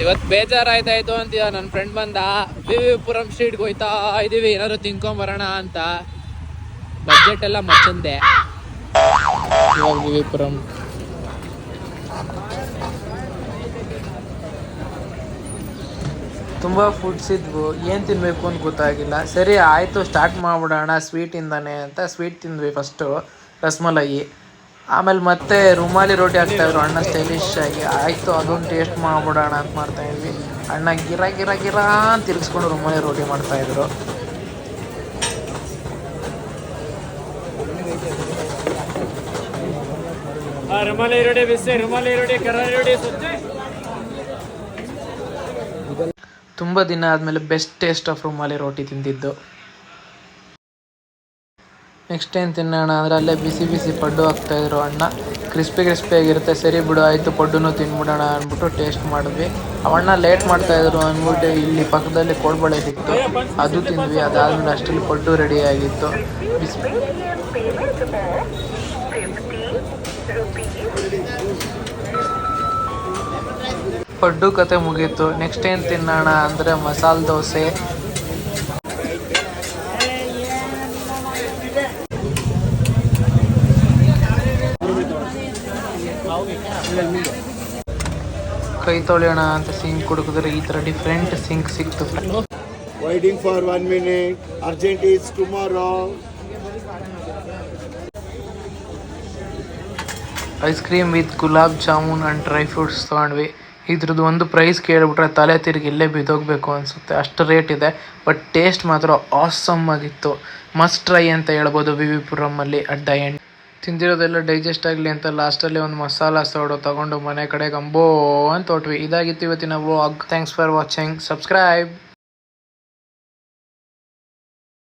ಇವತ್ತು ಬೇಜಾರಾಯ್ತಾಯ್ತು ಅಂತೀಯ ನನ್ನ ಫ್ರೆಂಡ್ ಬಂದ ವಿ ಪುರಂ ಸ್ಟ್ರೀಟ್ಗೆ ಹೋಯ್ತಾ ಇದೀವಿ ಏನಾದ್ರು ತಿನ್ಕೊಂಬರೋಣ ಅಂತ. ಬಜೆಟ್ ಎಲ್ಲ ಮಚ್ಚಂದೆ. ಇವಾಗ ವಿ ಪುರಂ ತುಂಬ ಫುಡ್ಸ್ ಇದ್ವು, ಏನು ತಿನ್ನಬೇಕು ಅಂತ ಗೊತ್ತಾಗಿಲ್ಲ. ಸರಿ ಆಯಿತು ಸ್ಟಾರ್ಟ್ ಮಾಡಿಬಿಡೋಣ ಸ್ವೀಟಿಂದಾನೆ ಅಂತ ಸ್ವೀಟ್ ತಿಂದ್ವಿ. ಫಸ್ಟು ರಸ್ಮಲಾಯಿ, ಆಮೇಲೆ ಮತ್ತೆ ರುಮಾಲಿ ರೋಟಿ ಹಾಕ್ತಾಯಿದ್ರು ಅಣ್ಣ ಸ್ಟೈಲಿಶ್ ಆಗಿ. ಆಯಿತು ಅದೊಂದು ಟೇಸ್ಟ್ ಮಾಡ್ಬಿಡೋಣ ಅಂತ ಮಾಡ್ತಾಯಿದ್ವಿ. ಅಣ್ಣ ಗಿರ ಗಿರ ಗಿರ ಅಂತ ತಿರ್ಗಿಸ್ಕೊಂಡು ರುಮಾಲಿ ರೋಟಿ ಮಾಡ್ತಾಯಿದ್ರು. ರುಮಾಲಿ ರೋಟಿ ಬಿಸಿ, ರುಮಾಲಿ ರೋಟಿ ಕರಾರಿ ರೋಟಿ ಸುತ್ತೆ. ತುಂಬ ದಿನ ಆದಮೇಲೆ ಬೆಸ್ಟ್ ಟೇಸ್ಟ್ ಆಫ್ ರುಮಾಲಿ ರೋಟಿ ತಿಂದಿದ್ದು. ನೆಕ್ಸ್ಟ್ ಏನು ತಿನ್ನೋಣ ಅಂದರೆ ಅಲ್ಲೇ ಬಿಸಿ ಬಿಸಿ ಪಡ್ಡು ಹಾಕ್ತಾಯಿದ್ರು ಅಣ್ಣ. ಕ್ರಿಸ್ಪಿಯಾಗಿರುತ್ತೆ. ಸರಿ ಬಿಡು ಆಯಿತು ಪಡ್ಡುನೂ ತಿನ್ಬಿಡೋಣ ಅಂದ್ಬಿಟ್ಟು ಟೇಸ್ಟ್ ಮಾಡಿದ್ವಿ. ಅವಣ್ಣ ಲೇಟ್ ಮಾಡ್ತಾಯಿದ್ರು ಅಂದ್ಬಿಟ್ಟು ಇಲ್ಲಿ ಪಕ್ಕದಲ್ಲಿ ಕೋಡ್ಬಳೆ ಸಿಕ್ತು, ಅದು ತಿಂದ್ವಿ. ಅದಾದಮೇಲೆ ಅಷ್ಟರಲ್ಲಿ ಪಡ್ಡು ರೆಡಿ ಆಗಿತ್ತು. ಪಡ್ಡು ಕತೆ ಮುಗೀತು. ನೆಕ್ಸ್ಟ್ ಏನು ತಿನ್ನೋಣ ಅಂದರೆ ಮಸಾಲೆ ದೋಸೆ. ಕೈ ತೊಳೆಯೋಣ ಅಂತ ಸಿಂಕ್ ಹುಡುಕಿದ್ರೆ ಈ ಥರ ಡಿಫ್ರೆಂಟ್ ಸಿಂಕ್ ಸಿಕ್ತು. Waiting for 1 minute. Urgent is tomorrow. Ice cream with gulab jamun and dry fruits ತೊಗೊಂಡ್ವಿ. ಇದ್ರದ್ದು ಒಂದು ಪ್ರೈಸ್ ಕೇಳಿಬಿಟ್ರೆ ತಲೆ ತಿರುಗಿ ಇಲ್ಲೇ ಬಿದ್ದೋಗ್ಬೇಕು ಅನಿಸುತ್ತೆ, ಅಷ್ಟು ರೇಟ್ ಇದೆ. ಬಟ್ ಟೇಸ್ಟ್ ಮಾತ್ರ ಆಸಮ್ ಆಗಿತ್ತು. ಮಸ್ಟ್ ಟ್ರೈ ಅಂತ ಹೇಳ್ಬೋದು ವಿ ಪುರಮಲ್ಲಿ ಅಟ್ ದ ಎಂಡ್. ತಿಂದಿರೋದೆಲ್ಲ ಡೈಜೆಸ್ಟ್ ಆಗಲಿ ಅಂತ ಲಾಸ್ಟಲ್ಲಿ ಒಂದು ಮಸಾಲ ಸೋಡು ತೊಗೊಂಡು ಮನೆ ಕಡೆಗೆ ಅಂಬೋ ಅಂತ ಹೊಟ್ವಿ. ಇದಾಗಿತ್ತು ಇವತ್ತಿನ vlog. Thanks for watching. Subscribe.